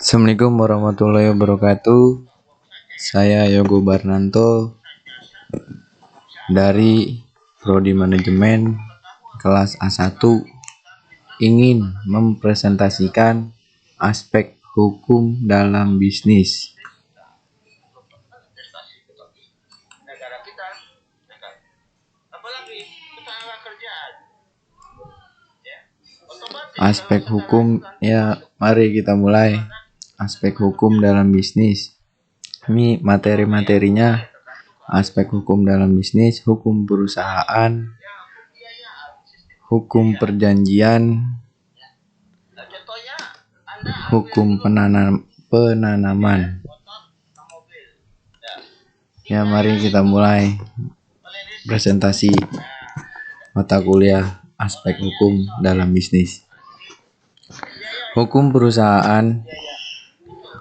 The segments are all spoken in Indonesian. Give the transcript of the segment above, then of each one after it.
Assalamualaikum warahmatullahi wabarakatuh. Saya Yogo Barnanto dari Prodi Manajemen kelas A1 ingin mempresentasikan aspek hukum dalam bisnis. Aspek hukum, mari kita mulai. Aspek hukum dalam bisnis. Ini materi-materinya. Aspek hukum dalam bisnis, hukum perusahaan, hukum perjanjian, hukum penanaman. Mari kita mulai presentasi mata kuliah aspek hukum dalam bisnis. Hukum perusahaan.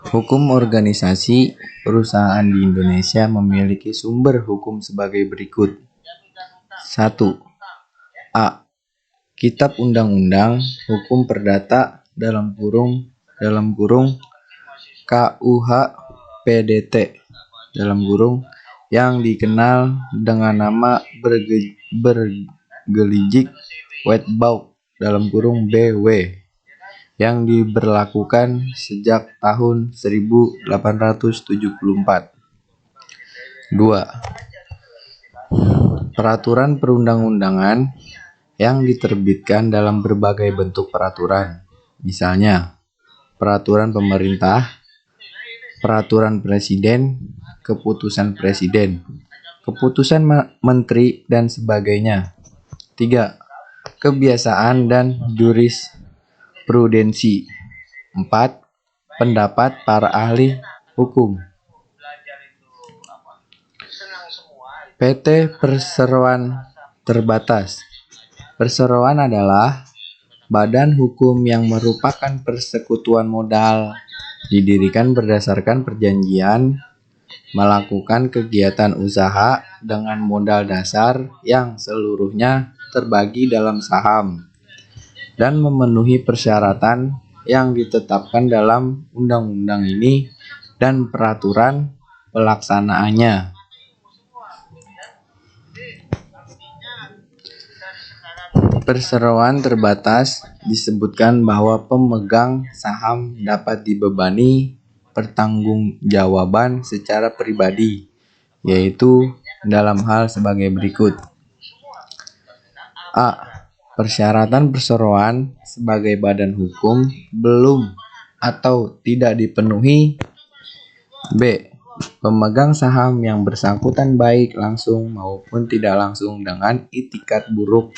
Hukum organisasi perusahaan di Indonesia memiliki sumber hukum sebagai berikut. 1. A. Kitab Undang-Undang Hukum Perdata KUH PDT yang dikenal dengan nama bergelijik Wetbauk BW yang diberlakukan sejak tahun 1874. 2. Peraturan perundang-undangan yang diterbitkan dalam berbagai bentuk peraturan, misalnya peraturan pemerintah, peraturan presiden, keputusan presiden, keputusan menteri, dan sebagainya. 3. Kebiasaan dan jurisprudensi. 4. Pendapat para ahli hukum. PT Perseroan Terbatas. Perseroan adalah badan hukum yang merupakan persekutuan modal, didirikan berdasarkan perjanjian, melakukan kegiatan usaha dengan modal dasar yang seluruhnya terbagi dalam saham, dan memenuhi persyaratan yang ditetapkan dalam undang-undang ini dan peraturan pelaksanaannya. Perseroan terbatas disebutkan bahwa pemegang saham dapat dibebani pertanggungjawaban secara pribadi, yaitu dalam hal sebagai berikut. A. Persyaratan perseroan sebagai badan hukum belum atau tidak dipenuhi. B. Pemegang saham yang bersangkutan baik langsung maupun tidak langsung dengan itikat buruk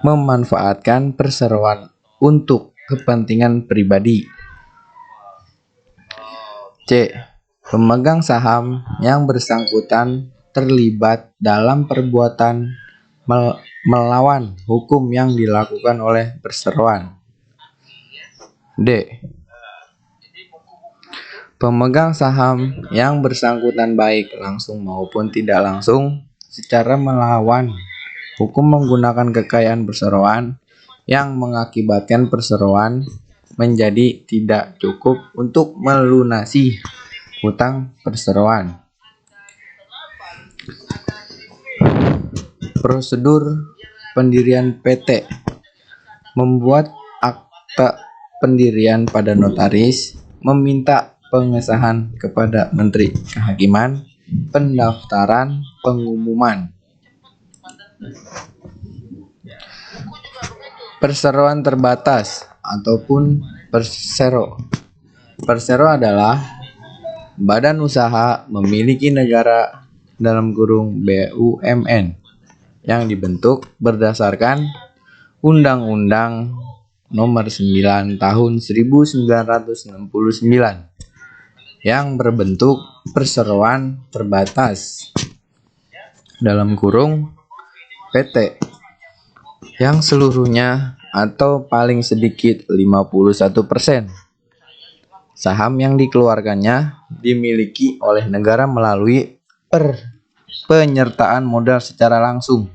memanfaatkan perseroan untuk kepentingan pribadi. C. Pemegang saham yang bersangkutan terlibat dalam perbuatan melawan hukum yang dilakukan oleh perseroan. D. Pemegang saham yang bersangkutan baik langsung maupun tidak langsung secara melawan hukum menggunakan kekayaan perseroan yang mengakibatkan perseroan menjadi tidak cukup untuk melunasi hutang perseroan. Prosedur pendirian PT. Membuat akta pendirian pada notaris, meminta pengesahan kepada Menteri Kehakiman, pendaftaran, pengumuman. Perseroan terbatas ataupun persero. Persero adalah badan usaha memiliki negara (BUMN) yang dibentuk berdasarkan Undang-Undang Nomor 9 Tahun 1969 yang berbentuk perseroan terbatas (PT) yang seluruhnya atau paling sedikit 51% saham yang dikeluarkannya dimiliki oleh negara melalui penyertaan modal secara langsung.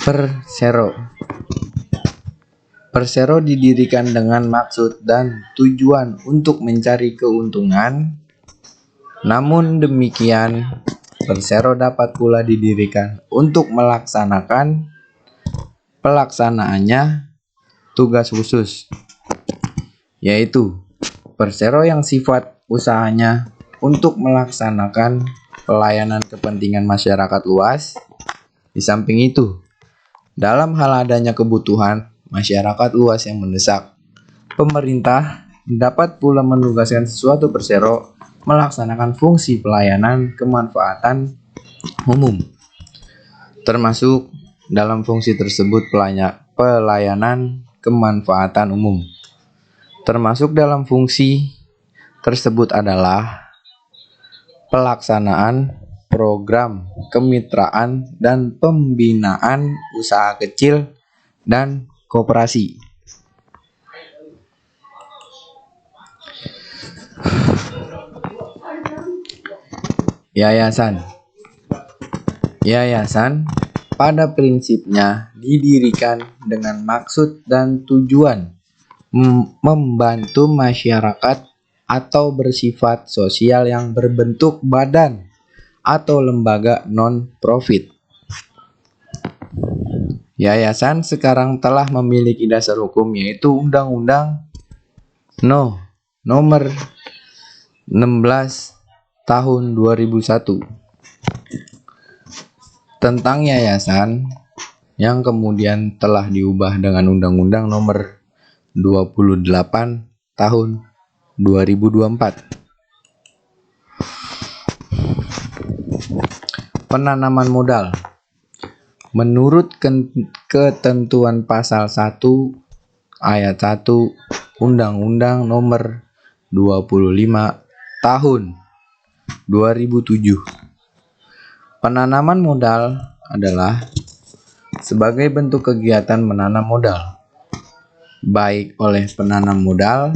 Persero. Persero didirikan dengan maksud dan tujuan untuk mencari keuntungan. Namun demikian, persero dapat pula didirikan untuk melaksanakan pelaksanaannya tugas khusus, yaitu persero yang sifat usahanya untuk melaksanakan pelayanan kepentingan masyarakat luas. Di samping itu, dalam hal adanya kebutuhan masyarakat luas yang mendesak, pemerintah dapat pula menugaskan sesuatu persero melaksanakan fungsi pelayanan kemanfaatan umum. Termasuk dalam fungsi tersebut pelayanan kemanfaatan umum. Termasuk dalam fungsi tersebut adalah pelaksanaan program kemitraan dan pembinaan usaha kecil dan koperasi. Yayasan pada prinsipnya didirikan dengan maksud dan tujuan membantu masyarakat atau bersifat sosial yang berbentuk badan atau lembaga non-profit. Yayasan sekarang telah memiliki dasar hukum, yaitu Undang-Undang Nomor 16 Tahun 2001 tentang yayasan, yang kemudian telah diubah dengan Undang-Undang Nomor 28 Tahun 2024. Penanaman modal. Menurut ketentuan pasal 1 ayat 1 Undang-Undang Nomor 25 Tahun 2007, penanaman modal adalah sebagai bentuk kegiatan menanam modal, baik oleh penanam modal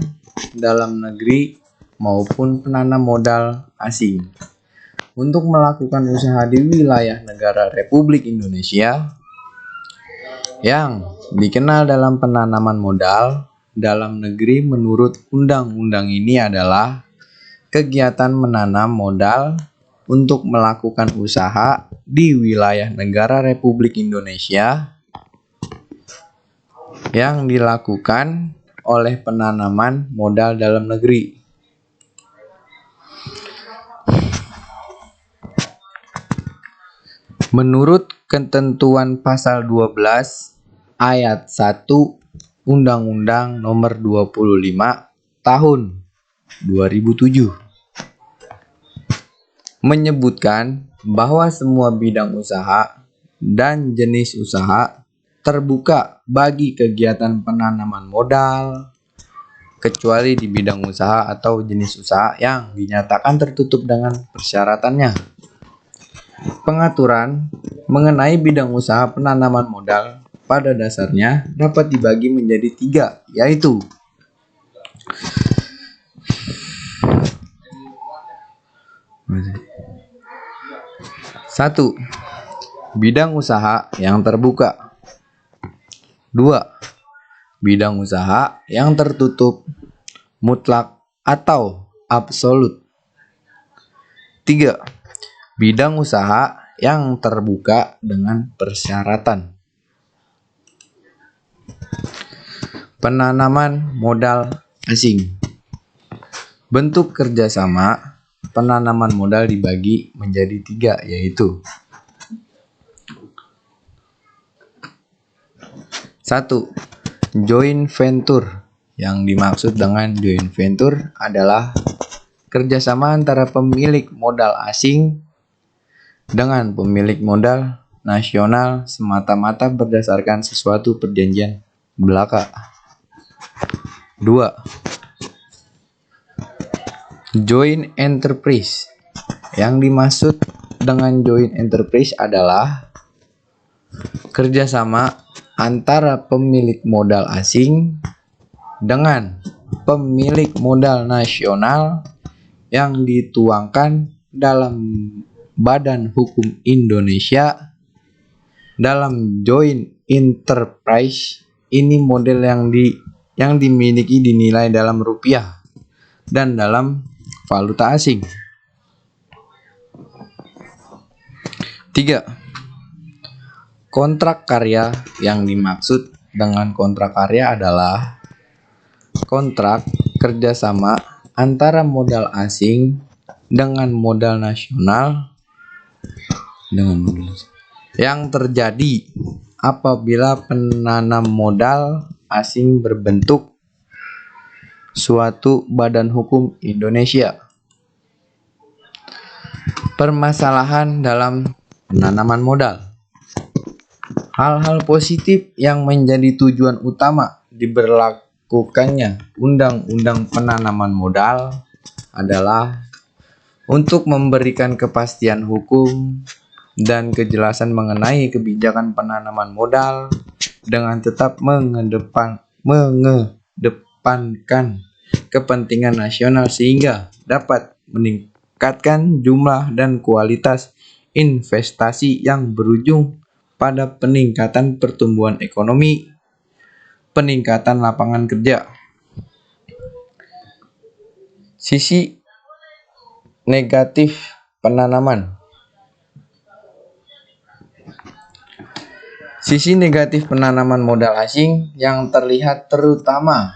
dalam negeri maupun penanam modal asing, untuk melakukan usaha di wilayah negara Republik Indonesia. Yang dikenal dalam penanaman modal dalam negeri menurut undang-undang ini adalah kegiatan menanam modal untuk melakukan usaha di wilayah negara Republik Indonesia yang dilakukan oleh penanaman modal dalam negeri. Menurut ketentuan pasal 12 ayat 1 Undang-Undang Nomor 25 Tahun 2007 menyebutkan bahwa semua bidang usaha dan jenis usaha terbuka bagi kegiatan penanaman modal, kecuali di bidang usaha atau jenis usaha yang dinyatakan tertutup dengan persyaratannya. Pengaturan mengenai bidang usaha penanaman modal pada dasarnya dapat dibagi menjadi 3, yaitu 1. Bidang usaha yang terbuka. 2. Bidang usaha yang tertutup mutlak atau absolut. 3. Bidang usaha yang terbuka dengan persyaratan. Penanaman modal asing. Bentuk kerjasama penanaman modal dibagi menjadi 3, yaitu 1. Joint venture. Yang dimaksud dengan joint venture adalah kerjasama antara pemilik modal asing dengan pemilik modal nasional semata-mata berdasarkan sesuatu perjanjian belaka. 2. Joint enterprise. Yang dimaksud dengan joint enterprise adalah kerjasama antara pemilik modal asing dengan pemilik modal nasional yang dituangkan dalam Badan Hukum Indonesia Dalam joint enterprise ini model yang dimiliki dinilai dalam rupiah dan dalam valuta asing. 3. Kontrak karya. Yang dimaksud dengan kontrak karya adalah kontrak kerjasama antara modal asing dengan modal nasional yang terjadi apabila penanam modal asing berbentuk suatu badan hukum Indonesia. Permasalahan dalam penanaman modal. Hal-hal positif yang menjadi tujuan utama diberlakukannya Undang-Undang Penanaman Modal adalah untuk memberikan kepastian hukum dan kejelasan mengenai kebijakan penanaman modal dengan tetap mengedepankan kepentingan nasional sehingga dapat meningkatkan jumlah dan kualitas investasi yang berujung pada peningkatan pertumbuhan ekonomi, peningkatan lapangan kerja. Sisi negatif penanaman. Sisi negatif penanaman modal asing yang terlihat terutama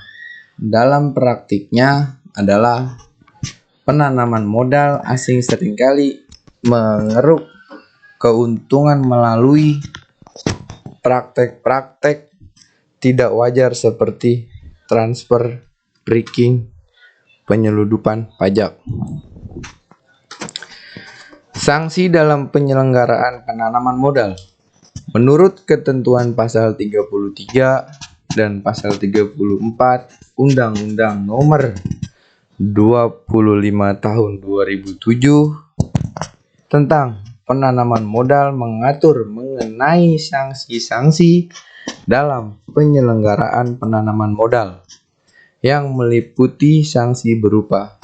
dalam praktiknya adalah penanaman modal asing seringkali mengeruk keuntungan melalui praktek-praktek tidak wajar seperti transfer pricing, penyeludupan pajak. Sanksi dalam penyelenggaraan penanaman modal. Menurut ketentuan pasal 33 dan pasal 34 Undang-Undang Nomor 25 Tahun 2007 tentang penanaman modal mengatur mengenai sanksi-sanksi dalam penyelenggaraan penanaman modal yang meliputi sanksi berupa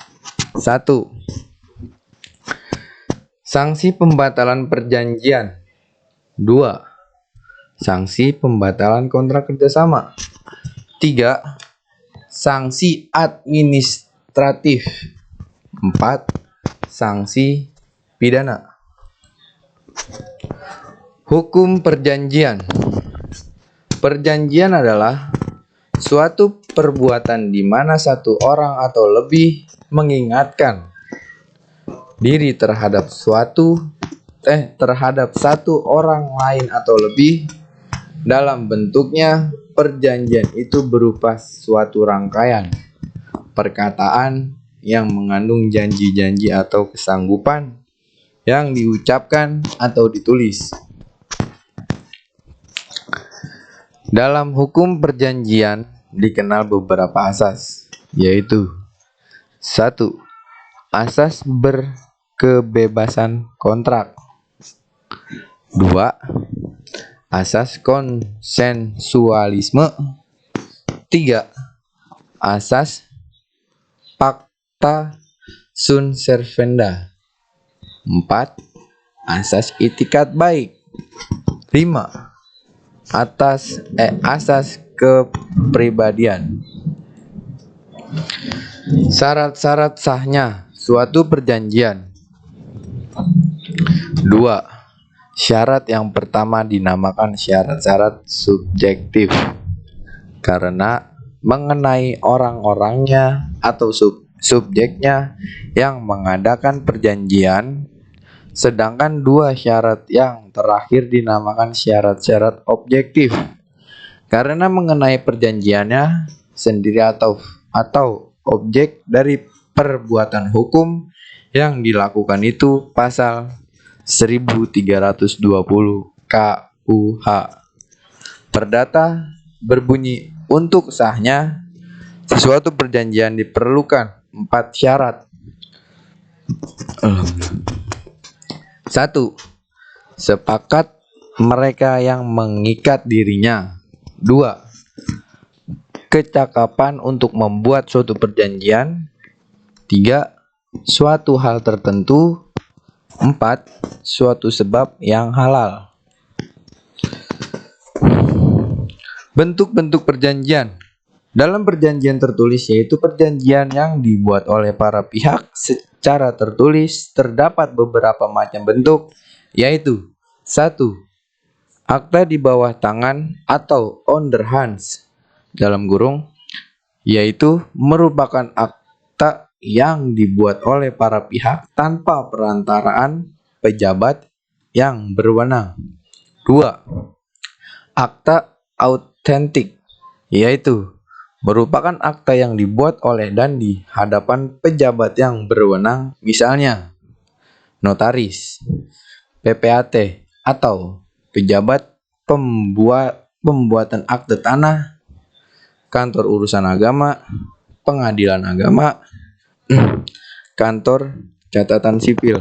1. Sanksi pembatalan perjanjian. 2. Sanksi pembatalan kontrak kerjasama. 3. Sanksi administratif. 4. Sanksi pidana. Hukum perjanjian. Perjanjian adalah suatu perbuatan di mana satu orang atau lebih mengingatkan diri terhadap satu orang lain atau lebih. Dalam bentuknya, perjanjian itu berupa suatu rangkaian perkataan yang mengandung janji-janji atau kesanggupan yang diucapkan atau ditulis. Dalam hukum perjanjian dikenal beberapa asas, yaitu 1. Asas berkebebasan kontrak. 2. Asas konsensualisme. 3. Asas pacta sunt servanda. 4. Asas itikat baik. 5. Asas kepribadian. Syarat-syarat sahnya suatu perjanjian. 2. Syarat yang pertama dinamakan syarat-syarat subjektif karena mengenai orang-orangnya atau subjeknya yang mengadakan perjanjian, sedangkan 2 syarat yang terakhir dinamakan syarat-syarat objektif karena mengenai perjanjiannya sendiri atau objek dari perbuatan hukum yang dilakukan itu. Pasal 1320 KUH Perdata berbunyi, untuk sahnya sesuatu perjanjian diperlukan 4 syarat. 1. Sepakat mereka yang mengikat dirinya. 2. Kecakapan untuk membuat suatu perjanjian. 3. Suatu hal tertentu. 4. Suatu sebab yang halal. Bentuk-bentuk perjanjian. Dalam perjanjian tertulis, yaitu perjanjian yang dibuat oleh para pihak secara tertulis, terdapat beberapa macam bentuk, yaitu 1. Akta di bawah tangan atau on the hands dalam kurung, yaitu merupakan akta yang dibuat oleh para pihak tanpa perantaraan pejabat yang berwenang. 2. Akta autentik, yaitu merupakan akta yang dibuat oleh dan di hadapan pejabat yang berwenang, misalnya notaris, PPAT, atau pejabat pembuatan akte tanah, kantor urusan agama, pengadilan agama, kantor catatan sipil,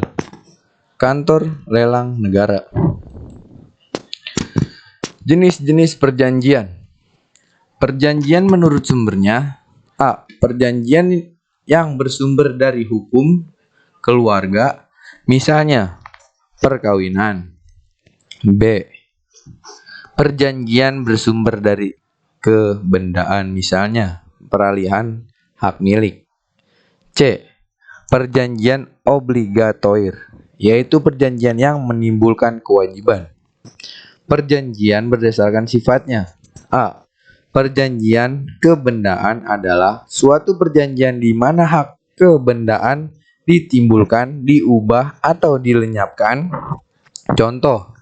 kantor lelang negara. Jenis-jenis perjanjian. Perjanjian menurut sumbernya: A. Perjanjian yang bersumber dari hukum keluarga, misalnya perkawinan. B. Perjanjian bersumber dari kebendaan, misalnya peralihan hak milik. C. Perjanjian obligatoir, yaitu perjanjian yang menimbulkan kewajiban. Perjanjian berdasarkan sifatnya. A. Perjanjian kebendaan adalah suatu perjanjian di mana hak kebendaan ditimbulkan, diubah, atau dilenyapkan. Contoh,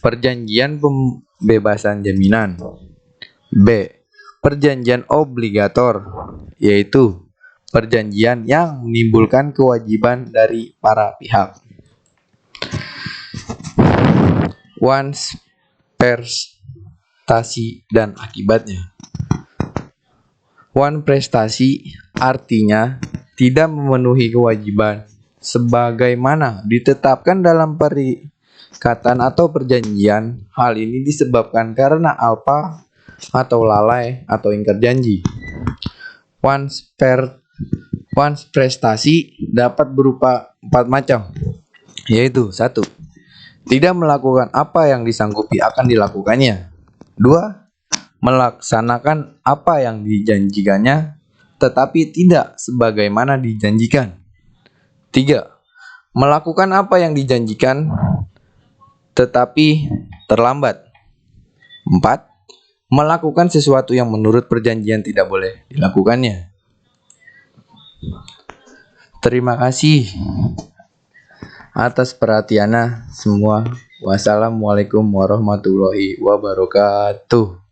perjanjian pembebasan jaminan. B. Perjanjian obligator, yaitu perjanjian yang menimbulkan kewajiban dari para pihak. Once prestasi dan akibatnya. One prestasi artinya tidak memenuhi kewajiban sebagaimana ditetapkan dalam perikatan atau perjanjian. Hal ini disebabkan karena alpa atau lalai atau ingkar janji. Once prestasi dapat berupa 4 macam, yaitu 1. Tidak melakukan apa yang disanggupi akan dilakukannya. 2. Melaksanakan apa yang dijanjikannya, tetapi tidak sebagaimana dijanjikan. 3. Melakukan apa yang dijanjikan, tetapi terlambat. 4. Melakukan sesuatu yang menurut perjanjian tidak boleh dilakukannya. Terima kasih atas perhatiannya semua. Wassalamualaikum warahmatullahi wabarakatuh.